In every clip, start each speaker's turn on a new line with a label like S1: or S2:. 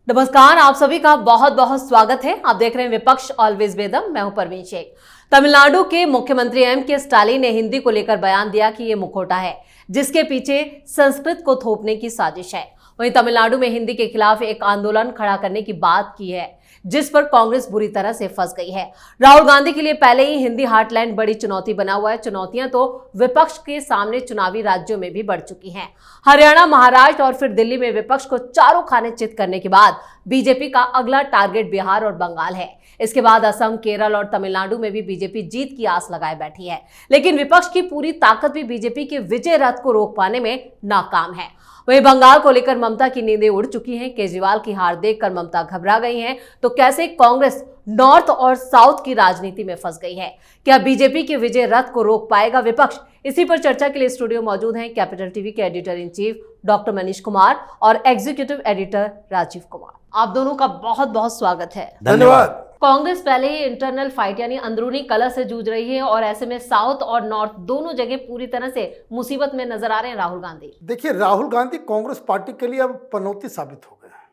S1: नमस्कार, आप सभी का बहुत बहुत स्वागत है। आप देख रहे हैं विपक्ष ऑलवेज वेदम। मैं हूं परवीन शेख। तमिलनाडु के मुख्यमंत्री एम.के. स्टालिन ने हिंदी को लेकर बयान दिया कि यह मुखौटा है जिसके पीछे संस्कृत को थोपने की साजिश है। वहीं तमिलनाडु में हिंदी के खिलाफ एक आंदोलन खड़ा करने की बात की है जिस पर कांग्रेस बुरी तरह से फंस गई है। राहुल गांधी के लिए पहले ही हिंदी हार्टलैंड बड़ी चुनौती बना हुआ है। चुनौतियां तो विपक्ष के सामने चुनावी राज्यों में भी बढ़ चुकी हैं। हरियाणा, महाराष्ट्र और फिर दिल्ली में विपक्ष को चारों खाने चित करने के बाद बीजेपी का अगला टारगेट बिहार और बंगाल है। इसके बाद असम, केरल और तमिलनाडु में भी बीजेपी जीत की आस लगाए बैठी है। लेकिन विपक्ष की पूरी ताकत भी बीजेपी के विजय रथ को रोक पाने में नाकाम है। वहीं बंगाल को लेकर ममता की नींदें उड़ चुकी हैं। केजरीवाल की हार देखकर ममता घबरा गई हैं। तो कैसे कांग्रेस नॉर्थ और साउथ की राजनीति में फंस गई है? क्या बीजेपी के विजय रथ को रोक पाएगा विपक्ष? इसी पर चर्चा के लिए स्टूडियो मौजूद हैं कैपिटल टीवी के editor in chief doctor Manish Kumar और एग्जीक्यूटिव एडिटर राजीव कुमार। आप दोनों का बहुत बहुत स्वागत है।
S2: धन्यवाद।
S1: कांग्रेस पहले ही इंटरनल फाइट यानी अंदरूनी कलह से जूझ रही है और ऐसे में साउथ और नॉर्थ दोनों जगह पूरी तरह से मुसीबत में नजर आ रहे हैं राहुल गांधी।
S2: देखिए, राहुल गांधी कांग्रेस पार्टी के लिए अब पनौती साबित हो गए हैं।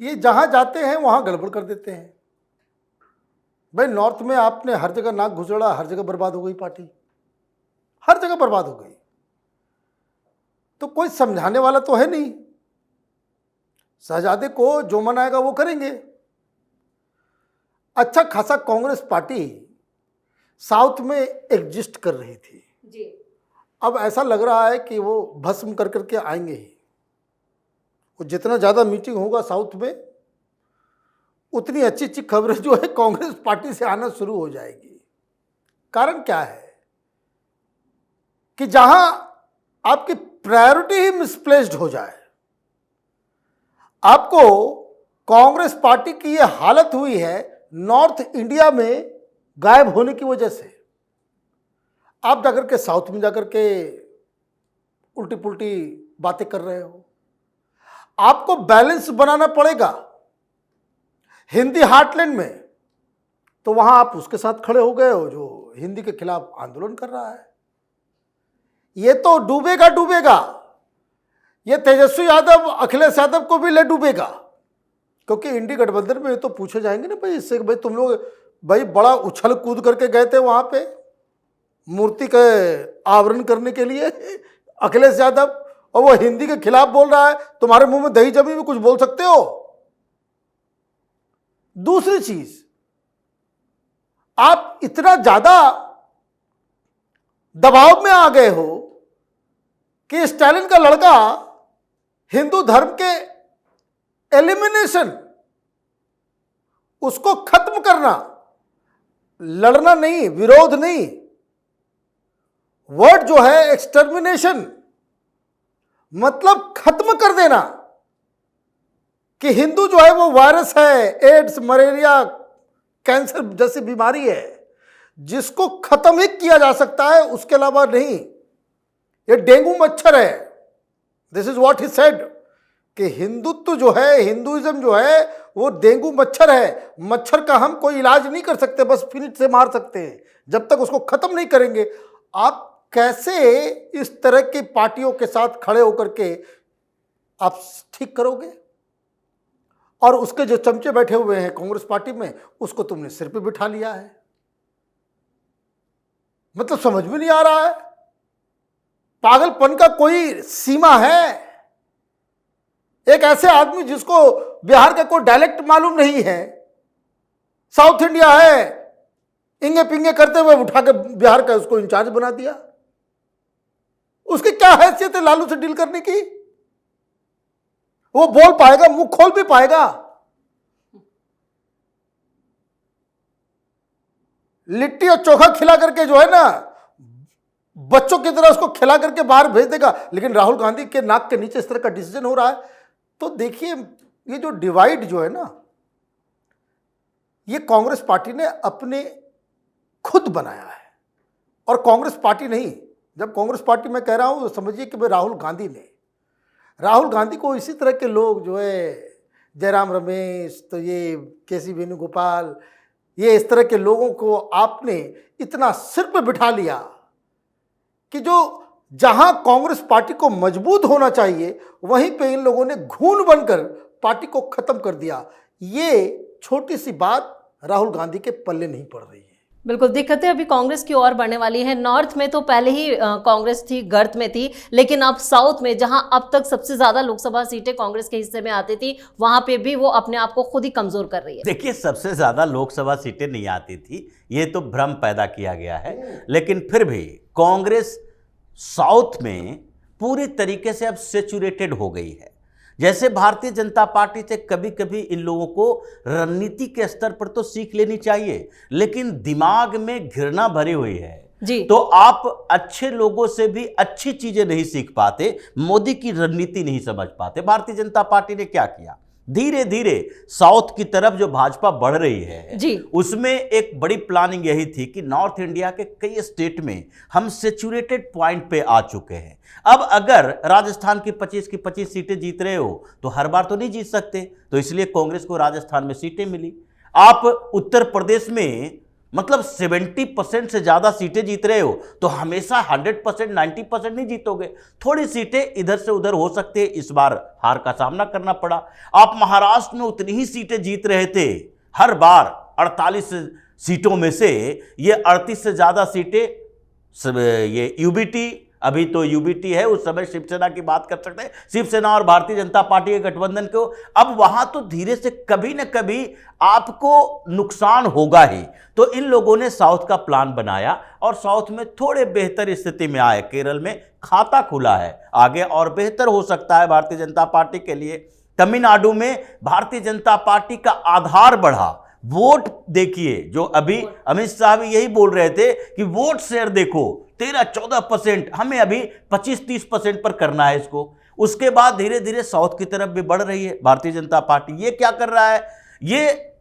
S2: ये जहां जाते हैं वहां गड़बड़ कर देते हैं। भाई, नॉर्थ में आपने हर जगह नाक घुसड़ा, हर जगह बर्बाद हो गई पार्टी, हर जगह बर्बाद हो गई। तो कोई समझाने वाला तो है नहीं। शहजादे को जो मन आएगा वो करेंगे। अच्छा खासा कांग्रेस पार्टी साउथ में एग्जिस्ट कर रही थी
S1: जी।
S2: अब ऐसा लग रहा है कि वो भस्म कर करके आएंगे ही। वो जितना ज़्यादा मीटिंग होगा साउथ में उतनी अच्छी अच्छी खबरें जो है कांग्रेस पार्टी से आना शुरू हो जाएगी। कारण क्या है कि जहां आपकी प्रायोरिटी ही मिसप्लेस्ड हो जाए, आपको कांग्रेस पार्टी की ये हालत हुई है नॉर्थ इंडिया में गायब होने की वजह से। आप जाकर के साउथ में जाकर के उल्टी पुल्टी बातें कर रहे हो। आपको बैलेंस बनाना पड़ेगा। हिंदी हार्टलैंड में तो वहां आप उसके साथ खड़े हो गए हो जो हिंदी के खिलाफ आंदोलन कर रहा है। ये तो डूबेगा डूबेगा। ये तेजस्वी यादव, अखिलेश यादव को भी ले डूबेगा। क्योंकि इंडी गठबंधन में तो पूछे जाएंगे ना भाई इससे, भाई तुम लोग भाई बड़ा उछल कूद करके गए थे वहां पे मूर्ति के आवरण करने के लिए अखिलेश यादव, और वो हिंदी के खिलाफ बोल रहा है। तुम्हारे मुंह में दही जमी भी कुछ बोल सकते हो। दूसरी चीज, आप इतना ज्यादा दबाव में आ गए हो कि स्टालिन का लड़का हिंदू धर्म के एलिमिनेशन, उसको खत्म करना, लड़ना नहीं, विरोध नहीं, वर्ड जो है एक्सटर्मिनेशन, मतलब खत्म कर देना कि हिंदू जो है वो वायरस है, एड्स, मलेरिया, कैंसर जैसी बीमारी है जिसको खत्म ही किया जा सकता है, उसके अलावा नहीं। ये डेंगू मच्छर है। This is what he said कि हिंदुत्व जो है, हिंदुइज्म जो है वो डेंगू मच्छर है। मच्छर का हम कोई इलाज नहीं कर सकते, बस फिनिट से मार सकते हैं। जब तक उसको खत्म नहीं करेंगे, आप कैसे इस तरह की पार्टियों के साथ खड़े होकर के आप ठीक करोगे? और उसके जो चमचे बैठे हुए हैं कांग्रेस पार्टी में, उसको तुमने सिर पे बिठा लिया है। मतलब समझ में नहीं आ रहा है। पागलपन का कोई सीमा है? एक ऐसे आदमी जिसको बिहार का कोई डायलेक्ट मालूम नहीं है, साउथ इंडिया है, इंगे पिंगे करते हुए उठा के बिहार का उसको इंचार्ज बना दिया। उसकी क्या हैसियत है लालू से डील करने की? वो बोल पाएगा, मुंह खोल भी पाएगा? लिट्टी और चोखा खिला करके जो है ना, बच्चों की तरह उसको खिला करके बाहर भेज देगा। लेकिन राहुल गांधी के नाक के नीचे इस तरह का डिसीजन हो रहा है। तो देखिए, ये जो डिवाइड जो है ना, ये कांग्रेस पार्टी ने अपने खुद बनाया है। और कांग्रेस पार्टी नहीं, जब कांग्रेस पार्टी मैं कह रहा हूं तो समझिए कि भाई राहुल गांधी को इसी तरह के लोग जो है, जयराम रमेश, तो ये केसी वेणुगोपाल, ये इस तरह के लोगों को आपने इतना सिर पे बिठा लिया कि जो जहां कांग्रेस पार्टी को मजबूत होना चाहिए वहीं पे इन लोगों ने घून बनकर पार्टी को खत्म कर दिया। ये छोटी सी बात राहुल गांधी के पल्ले नहीं पड़ रही है।
S1: बिल्कुल, दिक्कतें अभी कांग्रेस की ओर बढ़ने वाली है। नॉर्थ में तो पहले ही कांग्रेस थी, गर्त में थी, लेकिन अब साउथ में, जहां अब तक सबसे ज्यादा लोकसभा सीटें कांग्रेस के हिस्से में आती थी, वहां पे भी वो अपने आप को खुद ही कमजोर कर रही है।
S3: देखिए, सबसे ज्यादा लोकसभा सीटें नहीं आती थी, ये तो भ्रम पैदा किया गया है, लेकिन फिर भी कांग्रेस साउथ में पूरी तरीके से अब सेचुरेटेड हो गई है। जैसे भारतीय जनता पार्टी से कभी कभी इन लोगों को रणनीति के स्तर पर तो सीख लेनी चाहिए, लेकिन दिमाग में घृणा भरी हुई है
S1: जी।
S3: तो आप अच्छे लोगों से भी अच्छी चीजें नहीं सीख पाते, मोदी की रणनीति नहीं समझ पाते। भारतीय जनता पार्टी ने क्या किया, धीरे धीरे साउथ की तरफ जो भाजपा बढ़ रही है
S1: जी।
S3: उसमें एक बड़ी प्लानिंग यही थी कि नॉर्थ इंडिया के कई स्टेट में हम सेचुरेटेड पॉइंट पे आ चुके हैं। अब अगर राजस्थान की 25 की 25 सीटें जीत रहे हो तो हर बार तो नहीं जीत सकते, तो इसलिए कांग्रेस को राजस्थान में सीटें मिली। आप उत्तर प्रदेश में मतलब 70% से ज्यादा सीटें जीत रहे हो तो हमेशा 100% 90% नहीं जीतोगे, थोड़ी सीटें इधर से उधर हो सकते हैं। इस बार हार का सामना करना पड़ा। आप महाराष्ट्र में उतनी ही सीटें जीत रहे थे हर बार, 48 सीटों में से ये 38 से ज्यादा सीटें ये यूबीटी, अभी तो यूबीटी है, उस समय शिवसेना की बात कर सकते हैं, शिवसेना और भारतीय जनता पार्टी के गठबंधन को। अब वहां तो धीरे से कभी न कभी आपको नुकसान होगा ही। तो इन लोगों ने साउथ का प्लान बनाया और साउथ में थोड़े बेहतर स्थिति में आए। केरल में खाता खुला है, आगे और बेहतर हो सकता है भारतीय जनता पार्टी के लिए। तमिलनाडु में भारतीय जनता पार्टी का आधार बढ़ा। वोट देखिए, जो अभी अमित शाह भी यही बोल रहे थे कि वोट शेयर देखो 13-14%, हमें अभी 25-30% पर करना है इसको। उसके बाद धीरे धीरे साउथ की तरफ भी बढ़ रही है भारतीय जनता पार्टी। ये क्या कर रहा है, ये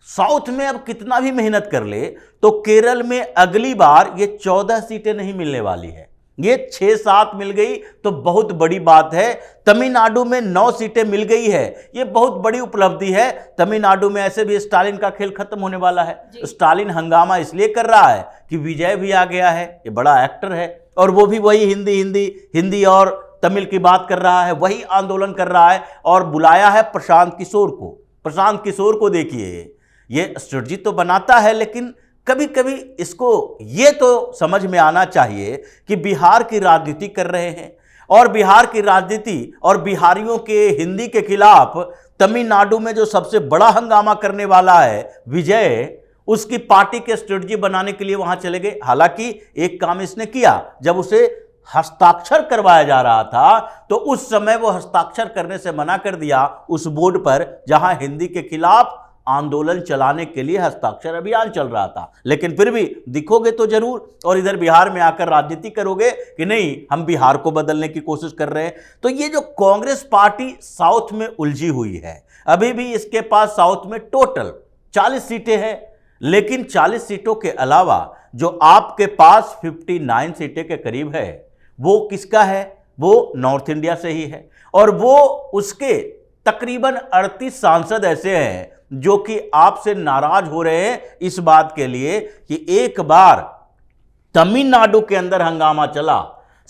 S3: साउथ में अब कितना भी मेहनत कर ले तो केरल में अगली बार ये 14 सीटें नहीं मिलने वाली है, ये 6-7 मिल गई तो बहुत बड़ी बात है। तमिलनाडु में 9 सीटें मिल गई है, ये बहुत बड़ी उपलब्धि है। तमिलनाडु में ऐसे भी स्टालिन का खेल खत्म होने वाला है। स्टालिन हंगामा इसलिए कर रहा है कि विजय भी आ गया है, ये बड़ा एक्टर है और वो भी वही हिंदी और तमिल की बात कर रहा है, वही आंदोलन कर रहा है और बुलाया है प्रशांत किशोर को। प्रशांत किशोर को देखिए, ये स्ट्रेटजी तो बनाता है, लेकिन कभी कभी इसको ये तो समझ में आना चाहिए कि बिहार की राजनीति कर रहे हैं और बिहार की राजनीति और बिहारियों के हिंदी के खिलाफ तमिलनाडु में जो सबसे बड़ा हंगामा करने वाला है विजय, उसकी पार्टी के स्ट्रेटजी बनाने के लिए वहां चले गए। हालांकि एक काम इसने किया, जब उसे हस्ताक्षर करवाया जा रहा था तो उस समय वो हस्ताक्षर करने से मना कर दिया उस बोर्ड पर जहां हिंदी के खिलाफ आंदोलन चलाने के लिए हस्ताक्षर अभियान चल रहा था। लेकिन फिर भी दिखोगे तो जरूर और इधर बिहार में आकर राजनीति करोगे कि नहीं हम बिहार को बदलने की कोशिश कर रहे हैं। तो ये जो कांग्रेस पार्टी साउथ में उलझी हुई है, अभी भी इसके पास साउथ में टोटल 40 सीटें हैं, लेकिन 40 सीटों के अलावा जो आपके पास 59 सीटें के करीब है वो किसका है, वो नॉर्थ इंडिया से ही है। और वो उसके तकरीबन 38 सांसद ऐसे हैं जो कि आपसे नाराज हो रहे हैं इस बात के लिए कि एक बार तमिलनाडु के अंदर हंगामा चला,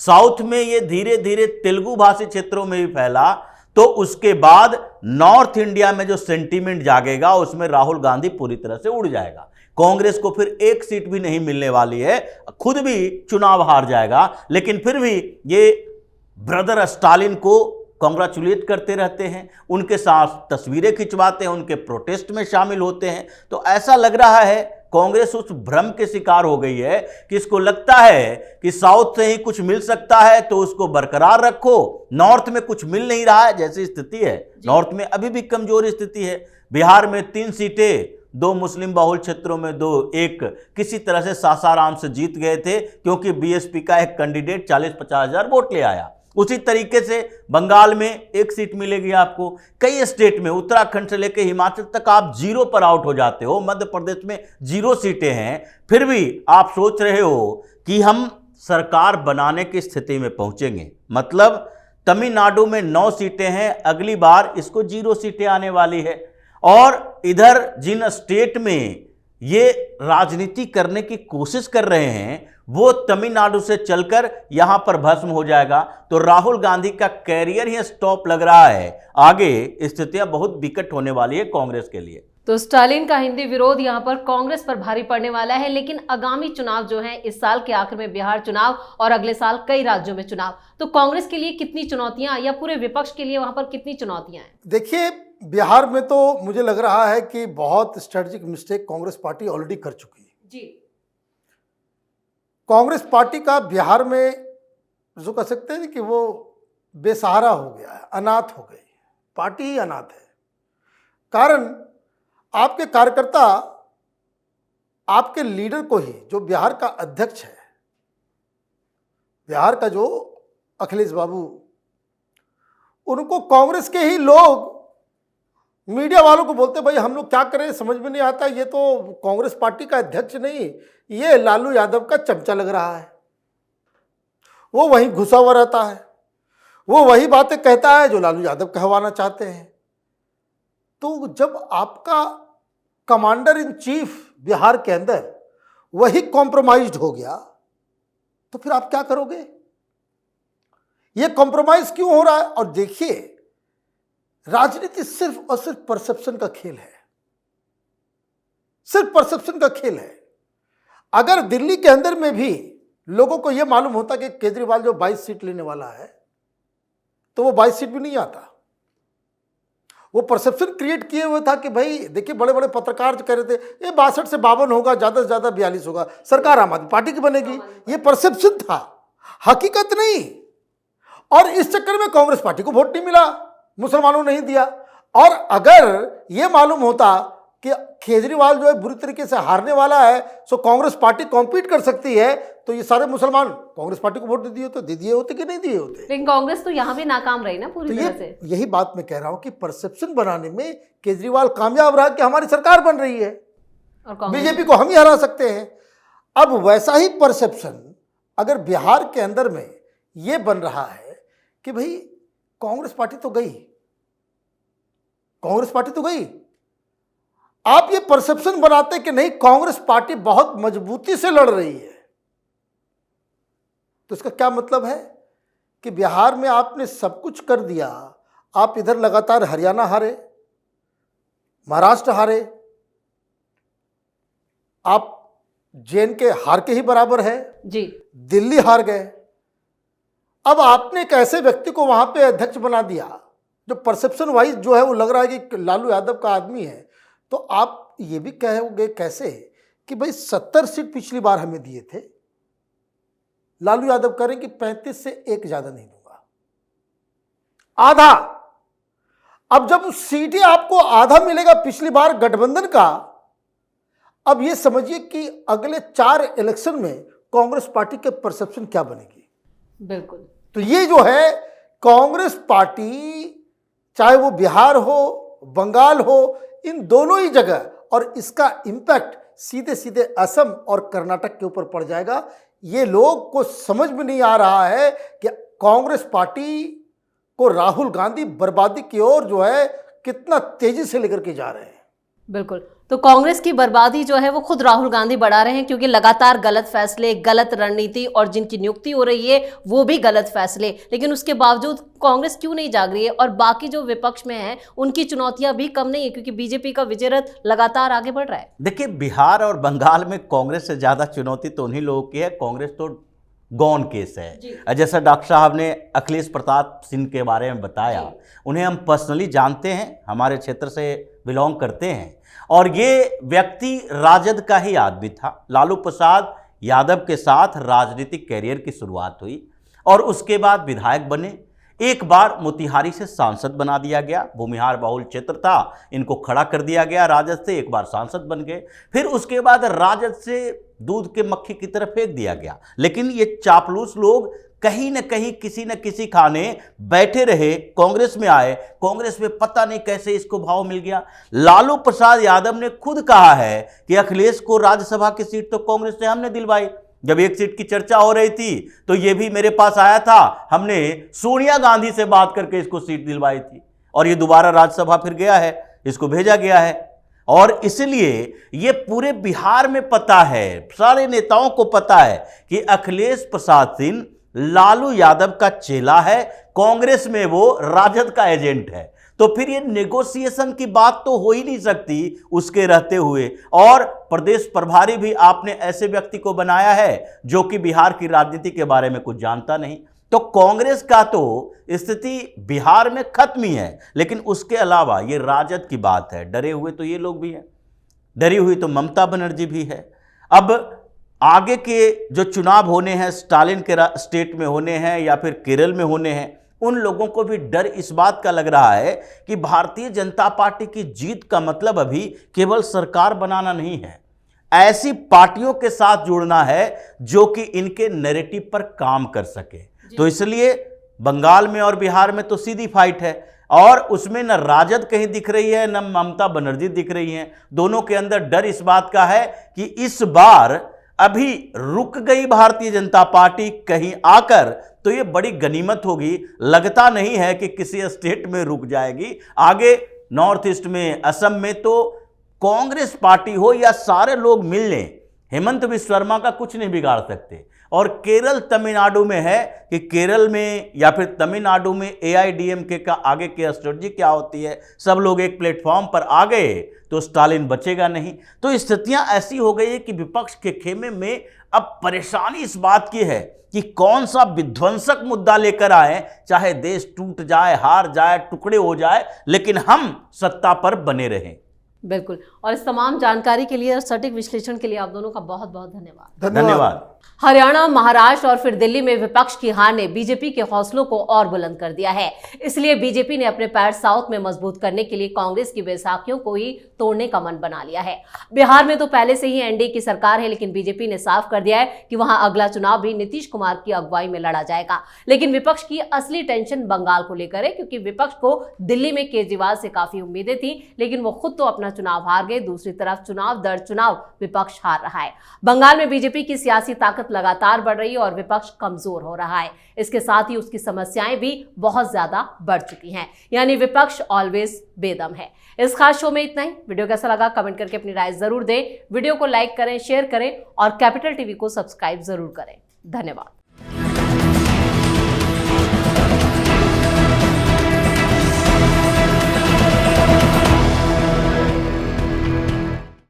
S3: साउथ में ये धीरे धीरे तेलुगु भाषी क्षेत्रों में भी फैला, तो उसके बाद नॉर्थ इंडिया में जो सेंटीमेंट जागेगा उसमें राहुल गांधी पूरी तरह से उड़ जाएगा। कांग्रेस को फिर एक सीट भी नहीं मिलने वाली है, खुद भी चुनाव हार जाएगा। लेकिन फिर भी ये ब्रदर स्टालिन को कांग्रेचुलेट करते रहते हैं, उनके साथ तस्वीरें खिंचवाते हैं, उनके प्रोटेस्ट में शामिल होते हैं। तो ऐसा लग रहा है कांग्रेस उस भ्रम के शिकार हो गई है कि इसको लगता है कि साउथ से ही कुछ मिल सकता है तो उसको बरकरार रखो, नॉर्थ में कुछ मिल नहीं रहा है जैसी स्थिति है। नॉर्थ में अभी भी कमजोर स्थिति है। बिहार में 3 सीटें 2 मुस्लिम बहुल क्षेत्रों में 2, एक किसी तरह से सासाराम से जीत गए थे क्योंकि बीएसपी का एक कैंडिडेट 40-50 हजार वोट ले आया। उसी तरीके से बंगाल में 1 सीट मिलेगी आपको। कई स्टेट में उत्तराखंड से लेकर हिमाचल तक आप 0 पर आउट हो जाते हो। मध्य प्रदेश में 0 सीटें हैं, फिर भी आप सोच रहे हो कि हम सरकार बनाने की स्थिति में पहुंचेंगे। मतलब तमिलनाडु में 9 सीटें हैं, अगली बार इसको 0 सीटें आने वाली है। और इधर जिन स्टेट में ये राजनीति करने की कोशिश कर रहे हैं, वो तमिलनाडु से चलकर यहां पर भस्म हो जाएगा, तो राहुल गांधी का कैरियर ही स्टॉप लग रहा है। आगे स्थितियां बहुत विकट होने वाली है कांग्रेस के लिए।
S1: तो स्टालिन का हिंदी विरोध यहाँ पर कांग्रेस पर भारी पड़ने वाला है, लेकिन आगामी चुनाव जो है इस साल के आखिर में बिहार चुनाव और अगले साल कई राज्यों में चुनाव, तो कांग्रेस के लिए कितनी चुनौतियां या पूरे विपक्ष के लिए वहां पर कितनी चुनौतियां हैं?
S2: देखिए, बिहार में तो मुझे लग रहा है कि बहुत strategic mistake Congress party already कर चुकी है
S1: जी।
S2: कांग्रेस पार्टी का बिहार में जो कह सकते हैं कि वो बेसहारा हो गया है, अनाथ हो गई, पार्टी ही अनाथ है। कारण आपके कार्यकर्ता आपके लीडर को ही, जो बिहार का अध्यक्ष है, बिहार का जो अखिलेश बाबू, उनको कांग्रेस के ही लोग मीडिया वालों को बोलते भाई हम लोग क्या करें, समझ में नहीं आता, ये तो कांग्रेस पार्टी का अध्यक्ष नहीं, ये लालू यादव का चमचा लग रहा है, वो वहीं घुसा हुआ रहता है, वो वही बातें कहता है जो लालू यादव कहवाना चाहते हैं। तो जब आपका कमांडर इन चीफ बिहार के अंदर वही कॉम्प्रोमाइज्ड हो गया, तो फिर आप क्या करोगे? ये कॉम्प्रोमाइज क्यों हो रहा है? और देखिए, राजनीति सिर्फ और सिर्फ परसेप्शन का खेल है, सिर्फ परसेप्शन का खेल है। अगर दिल्ली के अंदर में भी लोगों को यह मालूम होता कि केजरीवाल जो 22 सीट लेने वाला है, तो वो 22 सीट भी नहीं आता। वो परसेप्शन क्रिएट किए हुए था कि भाई देखिए, बड़े बड़े पत्रकार जो कह रहे थे ये 62 से 52 होगा, ज्यादा से ज्यादा 42 होगा, सरकार आम आदमी पार्टी की बनेगी। ये परसेप्शन था, हकीकत नहीं। और इस चक्कर में कांग्रेस पार्टी को वोट नहीं मिला, मुसलमानों ने नहीं दिया। और अगर ये मालूम होता कि केजरीवाल जो है बुरी तरीके से हारने वाला है, सो कांग्रेस पार्टी कॉम्पीट कर सकती है, तो ये सारे मुसलमान कांग्रेस पार्टी को वोट दे दिए होते कि नहीं दिए होते।
S1: लेकिन कांग्रेस तो यहाँ भी नाकाम रही ना पूरी तरह से।
S2: यही बात मैं कह रहा हूं कि परसेप्शन बनाने में केजरीवाल कामयाब रहा कि हमारी सरकार बन रही है और बीजेपी को हम ही हरा सकते हैं। अब वैसा ही परसेप्शन अगर बिहार के अंदर में यह बन रहा है कि भाई कांग्रेस पार्टी तो गई, कांग्रेस पार्टी तो गई, आप ये परसेप्शन बनाते कि नहीं कांग्रेस पार्टी बहुत मजबूती से लड़ रही है, तो इसका क्या मतलब है कि बिहार में आपने सब कुछ कर दिया, आप इधर लगातार हरियाणा हारे, महाराष्ट्र हारे, आप जेएनके हार के ही बराबर है
S1: जी,
S2: दिल्ली हार गए। अब आपने एक ऐसे व्यक्ति को वहां पे अध्यक्ष बना दिया जो परसेप्शन वाइज जो है वो लग रहा है कि लालू यादव का आदमी है, तो आप ये भी कहोगे कैसे कि भाई 70 सीट पिछली बार हमें दिए थे, लालू यादव कह रहे कि 35 से एक ज्यादा नहीं दूंगा, आधा। अब जब सीटें आपको आधा मिलेगा पिछली बार गठबंधन का, अब ये समझिए कि अगले 4 इलेक्शन में कांग्रेस पार्टी के परसेप्शन क्या बनेगी।
S1: बिल्कुल।
S2: तो ये जो है कांग्रेस पार्टी, चाहे वो बिहार हो, बंगाल हो, इन दोनों ही जगह, और इसका इंपैक्ट सीधे सीधे असम और कर्नाटक के ऊपर पड़ जाएगा। ये लोग को समझ में नहीं आ रहा है कि कांग्रेस पार्टी को राहुल गांधी बर्बादी की ओर जो है कितना तेजी से लेकर के जा रहे हैं।
S1: बिल्कुल, तो कांग्रेस की बर्बादी जो है वो खुद राहुल गांधी बढ़ा रहे हैं, क्योंकि लगातार गलत फैसले, गलत रणनीति और जिनकी नियुक्ति हो रही है वो भी गलत फैसले, लेकिन उसके बावजूद कांग्रेस क्यों नहीं जाग रही है? और बाकी जो विपक्ष में है उनकी चुनौतियां भी कम नहीं है, क्योंकि बीजेपी का विजय रथ लगातार आगे बढ़ रहा है।
S3: देखिए, बिहार और बंगाल में कांग्रेस से ज्यादा चुनौती तो उन्हीं लोगों की है। कांग्रेस तो गौन केस है। जैसा डॉक्टर साहब ने अखिलेश प्रताप सिंह के बारे में बताया, उन्हें हम पर्सनली जानते हैं, हमारे क्षेत्र से बिलोंग करते हैं, और ये व्यक्ति राजद का ही आदमी था। लालू प्रसाद यादव के साथ राजनीतिक कैरियर की शुरुआत हुई और उसके बाद विधायक बने। एक बार मोतिहारी से सांसद बना दिया गया, भूमिहार बहुल क्षेत्र था, इनको खड़ा कर दिया गया राजद से, एक बार सांसद बन गए। फिर उसके बाद राजद से दूध के मक्खी की तरफ फेंक दिया गया। लेकिन ये चापलूस लोग कहीं न कहीं किसी न किसी खाने बैठे रहे, कांग्रेस में आए, कांग्रेस में पता नहीं कैसे इसको भाव मिल गया। लालू प्रसाद यादव ने खुद कहा है कि अखिलेश को राज्यसभा की सीट तो कांग्रेस से हमने दिलवाई। जब एक सीट की चर्चा हो रही थी तो ये भी मेरे पास आया था, हमने सोनिया गांधी से बात करके इसको सीट दिलवाई थी, और ये दोबारा राज्यसभा फिर गया है, इसको भेजा गया है। और इसलिए ये पूरे बिहार में पता है, सारे नेताओं को पता है कि अखिलेश प्रसाद सिंह लालू यादव का चेला है, कांग्रेस में वो राजद का एजेंट है। तो फिर ये नेगोशिएशन की बात तो हो ही नहीं सकती उसके रहते हुए। और प्रदेश प्रभारी भी आपने ऐसे व्यक्ति को बनाया है जो कि बिहार की राजनीति के बारे में कुछ जानता नहीं। तो कांग्रेस का तो स्थिति बिहार में खत्म ही है। लेकिन उसके अलावा ये राजद की बात है, डरे हुए तो ये लोग भी हैं, डरी हुई तो ममता बनर्जी भी है। अब आगे के जो चुनाव होने हैं, स्टालिन के स्टेट में होने हैं या फिर केरल में होने हैं, उन लोगों को भी डर इस बात का लग रहा है कि भारतीय जनता पार्टी की जीत का मतलब अभी केवल सरकार बनाना नहीं है, ऐसी पार्टियों के साथ जुड़ना है जो कि इनके नैरेटिव पर काम कर सके। तो इसलिए बंगाल में और बिहार में तो सीधी फाइट है, और उसमें न राजद कहीं दिख रही है न ममता बनर्जी दिख रही हैं। दोनों के अंदर डर इस बात का है कि इस बार अभी रुक गई भारतीय जनता पार्टी कहीं आकर तो ये बड़ी गनीमत होगी। लगता नहीं है कि किसी स्टेट में रुक जाएगी। आगे नॉर्थ ईस्ट में, असम में तो कांग्रेस पार्टी हो या सारे लोग मिल लें, हेमंत बिश्व शर्मा का कुछ नहीं बिगाड़ सकते। और केरल तमिलनाडु में है कि केरल में या फिर तमिलनाडु में एआईडीएमके का आगे की स्ट्रेटजी क्या होती है। सब लोग एक प्लेटफॉर्म पर आ गए तो स्टालिन बचेगा नहीं। तो स्थितियां ऐसी हो गई है कि विपक्ष के खेमे में अब परेशानी इस बात की है कि कौन सा विध्वंसक मुद्दा लेकर आए, चाहे देश टूट जाए, हार जाए, टुकड़े हो जाए, लेकिन हम सत्ता पर बने रहें।
S1: बिल्कुल। और इस तमाम जानकारी के लिए और सटीक विश्लेषण के लिए आप दोनों का बहुत बहुत धन्यवाद।
S3: धन्यवाद।
S1: हरियाणा, महाराष्ट्र और फिर दिल्ली में विपक्ष की हार ने बीजेपी के हौसलों को और बुलंद कर दिया है। इसलिए बीजेपी ने अपने पैर साउथ में मजबूत करने के लिए कांग्रेस की बैसाखियों को ही तोड़ने का मन बना लिया है। बिहार में तो पहले से ही एनडीए की सरकार है, लेकिन बीजेपी ने साफ कर दिया है कि वहां अगला चुनाव भी नीतीश कुमार की अगुवाई में लड़ा जाएगा। लेकिन विपक्ष की असली टेंशन बंगाल को लेकर है, क्योंकि विपक्ष को दिल्ली में केजरीवाल से काफी उम्मीदें थी, लेकिन वो खुद तो अपना चुनाव हार गए। दूसरी तरफ चुनाव दर चुनाव विपक्ष हार रहा है। बंगाल में बीजेपी की सियासी ताकत लगातार बढ़ रही है और विपक्ष कमजोर हो रहा है। इसके साथ ही उसकी समस्याएं भी बहुत ज्यादा बढ़ चुकी हैं, यानी विपक्ष ऑलवेज बेदम है। इस खास शो में इतना ही। वीडियो कैसा लगा कमेंट करके अपनी राय जरूर दें। वीडियो को लाइक करें, शेयर करें और कैपिटल टीवी को सब्सक्राइब जरूर करें। धन्यवाद।